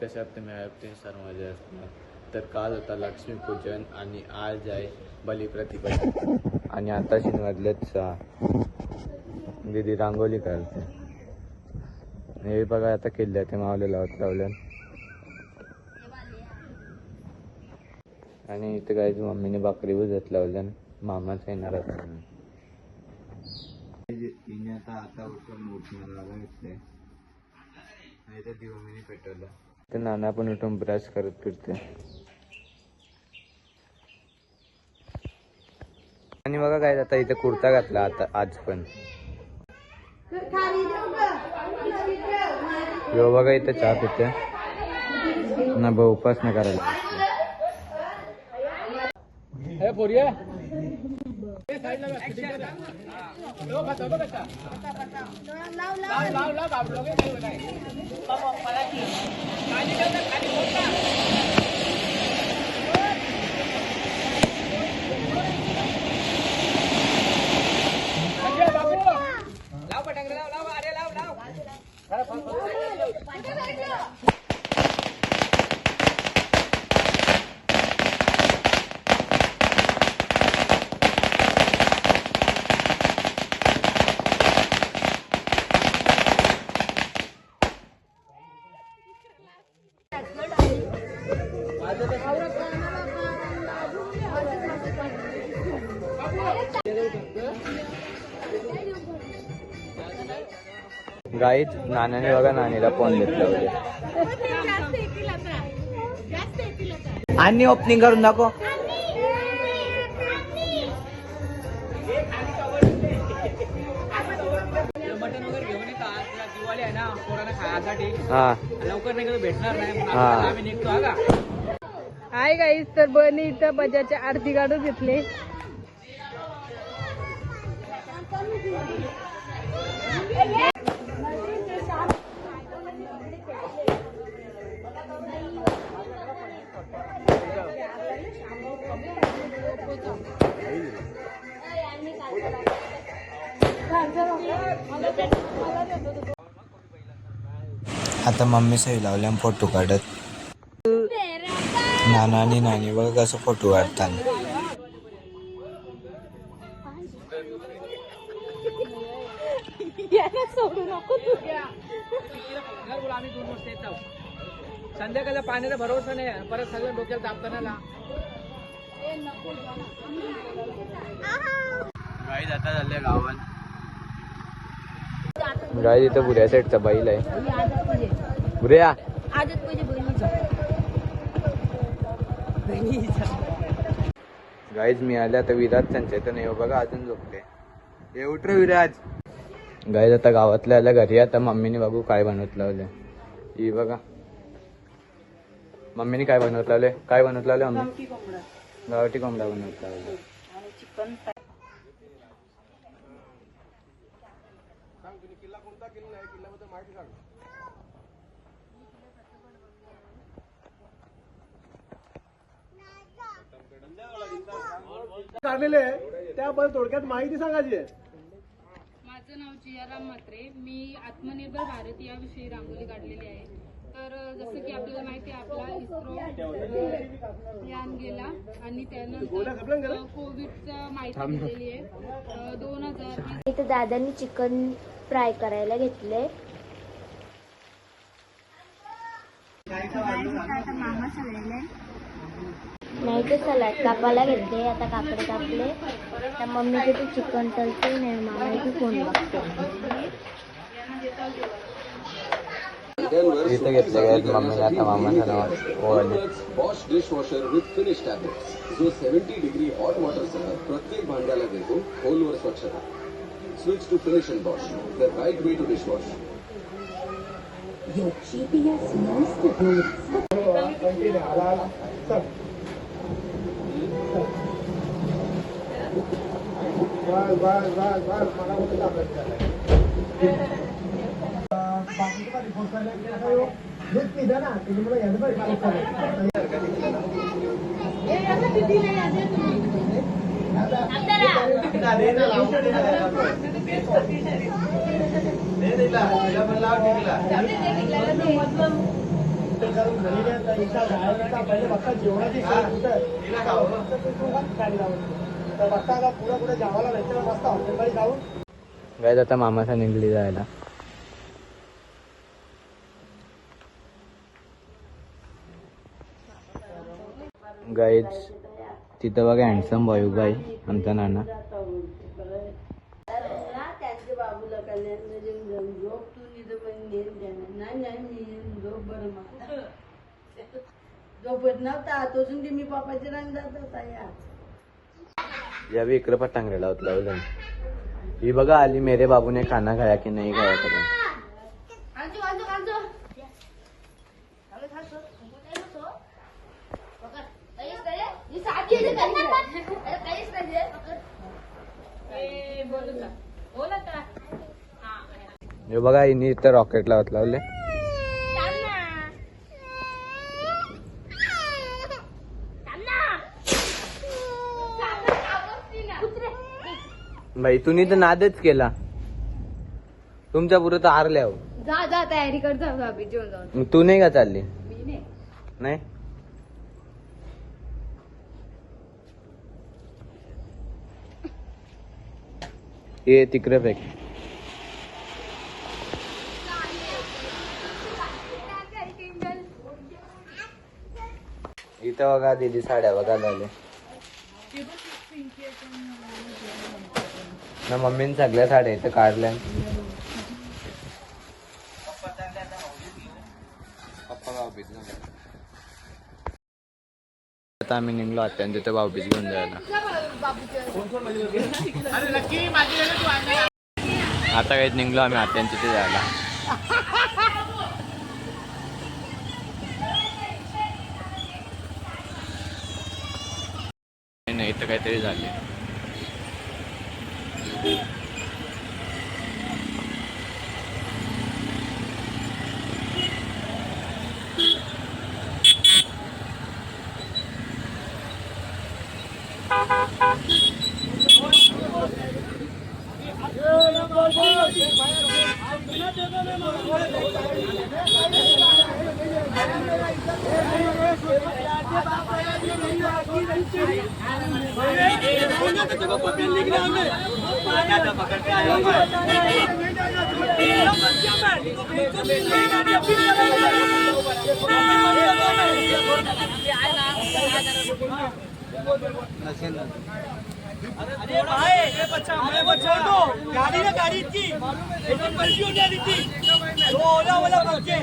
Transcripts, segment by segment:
कसे आहात तुम्ही? ते सर्व मजा असणार. तर काल होता लक्ष्मीपूजन आणि आज आहे बलिप्रतिपदा आणि आता वाजलेत 6. दीदी रांगोळी करते. हे बघा आता किल्ल्या ते मावले लावल्या आणि इथे काय मम्मीने भाकरी बुजत लावल्या. मामाच येणार आता उठून उठणार घेतले दिवमिनी पेटवला. तर नाना पण उठून ब्रश करत फिरते. आणि बघा काय आता इथे कुर्ता घातला आता आज पण. यो बघा इथे चहा पिते ना भाऊ उपास नाही करायला. गाईत नानाने बघा नानीला फोन घेतला होते. आणि ओपनिंग करून दाखव. मटन वगैरे घेऊन दिवाळी आहे ना पोरांना खायसाठी. हा लवकर नाही भेटणार नाही. आम्ही निघतो हा का. हाय गाईस, तर बनी इथं बजाच्या आरती काढून घेतले. आता मम्मी सही लावल्या फोटो काढत. नाना आणि नानी बघ कसं फोटो काढतात. आम्ही 2 वाजता येतो. संध्याकाळला पाण्याचा भरोसा नाही. परत सगळं डोक्याला तापताना गाई जाता झाले गावात. गाई इथं बुऱ्या साईडचा बैल आहे. बुऱ्या गाईज मी आल्या तर विराज त्यांच्या इथं नाही बघा अजून झोपले. हे उठ रे विराज. गाईज आता गावातल्या आल्या घरी. आता मम्मीने बघू काय बनवत लावले. ही बघा मम्मीने काय बनवत लावले. काय बनवत लावले मम्मी? गावठी कोंबडा बनवत लावले. काढलेले त्याबद्दल थोडक्यात माहिती सांगायची आहे. माझं नाव जियाराम म्हात्रे. मी आत्मनिर्भर भारत याविषयी रांगोळी काढलेली आहे. तर जसं की आपल्याला माहिती आहे आपला इस्रो यान गेला आणि त्यानंतर कोविडचं माहिती दिलेली आहे. 2020 इथं दादांनी चिकन फ्राय करायला घेतले. मामा सगळ्याला नाही ते सलाड कापायला घेतले. आता काकडे कापले तर मम्मी तिथे चिकन तळते नाही मामा इथे फोन बघते. इथे घेतले गाईज मम्मीने. आता मामाचं नाव ओवाळले. Bosch dishwasher with finish tablets जो 70 डिग्री हॉट वॉटरसह प्रत्येक भांड्याला देतो खोलवर स्वच्छता. Switch to finish and wash the right way to dishwash. Your GPS knows the roads. Hotel करून घरी गेलं तर इथं जायचा पहिले बघता जेवणाची सोय कुठं आहे. तिथून गाडी लावून तर बघता का पुढे पुढे जावाला भेटलं मस्त हॉटेलमध्ये जाऊन गाईज आता मामाचा निघली जायला. गाईज तिथं बघा हँडसम बॉय उभा आहे आमचा नाना. त्यांच्या बाबूला कल्याण झोप तू झोपत नव्हता तोजून मी पापाचे रंग जात होता या भी इकडे पण टांगरे लावलं. ही बघा आली मेरे बाबू ने खाना खाया की नाही खाया करून. हे बघा हिने इथं रॉकेट लावत लावले. भाई तुम्ही तर नादच केला. तुमच्या पुढे तर हारल्या हो. जा जा तयारी कर जा भाभी जेवण जाऊन. मग तू नाही का चालली? मी नाही. नाही ये तिकडे फेक. इथं बघा दीदी साड्या बघा झाले ना. मम्मीने सगळ्या साड्या इथं काढल्या. आता आम्ही निघलो आता तिथे भाऊबीज घेऊन जायला. आता काहीच निघलो आम्ही आत्यान तिथे जायला. नाही इथं काहीतरी झाले. अरे भाई ये बच्चा हमें मत छोड़ दो. गाड़ी ना गाड़ी थी एकदम पलटी हो जाती थी. तो ओला वाला बच्चे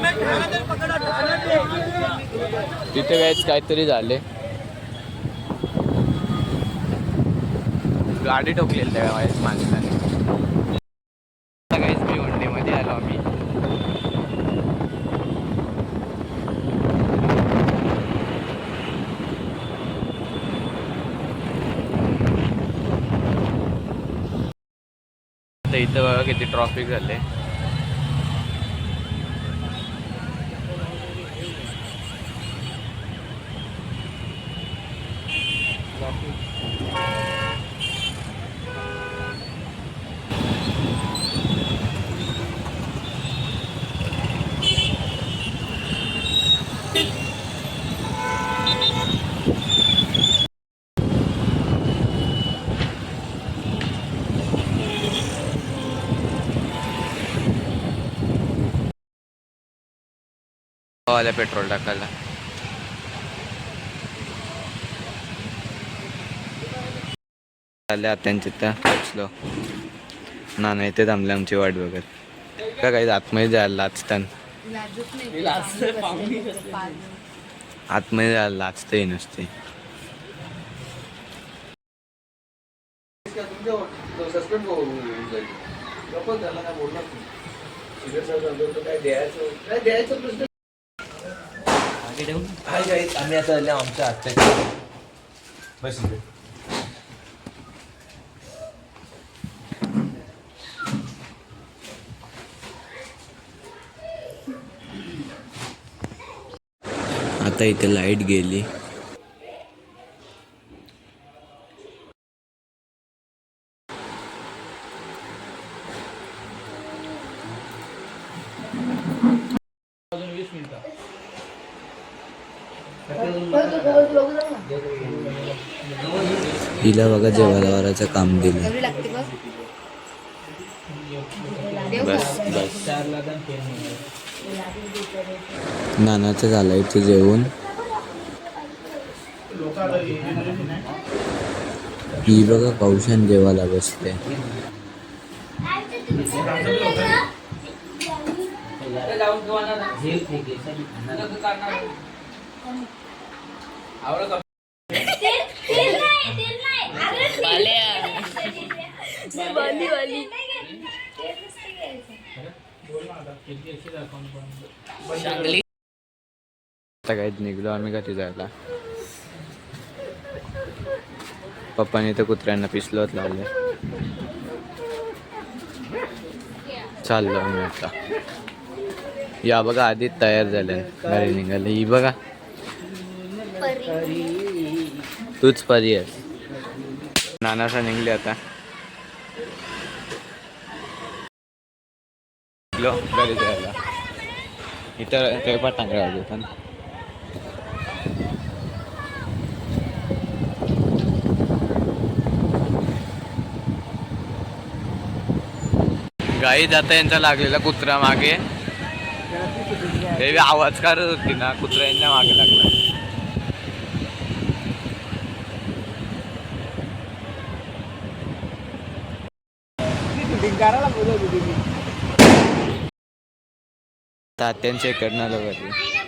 मैं खाना दे पकड़ा खाना दे. तिथे काहीतरी झाले. गाडी ठोकलेली त्या वेळेस माणसाने. काहीच मी वंडेमध्ये आलो आम्ही. आता इथं बघा किती ट्रॉफिक झाले. वाला पेट्रोल टाकायला. आले आत्यांच्या त्या पोचलो. नाना इथे थांबले आमची वाट बघत. का काही आतमध्ये जायला लाचताना आतमध्ये जायला लाचते नसते. आम्ही आता आले आमच्या आत्याच्या बस. आता इथे लाईट गेली. अजून 20 मिनिटं. हिला बघा जेवायला वराचं काम दिलं. बस बस नानाचं झालं इथे जेवून. ही बघा कौशन जेवायला बसते. आता काहीच निघलो आम्ही घरी जायला. पप्पाने तर कुत्र्यांना पिसलोच लावले. चाललो आम्ही आता. या बघा आधीच तयार झाले घरी निघाले. ही बघा तूच परी आहेस. नानासा निघले आता. घरी जायला इथं पेपर टांगला होता ना. गाई जाता यांचा लागलेला कुत्रा मागे. हे आवाज करत होती ना कुत्रा यांच्या मागे लागला. तात्यांच्या इकडनं घरी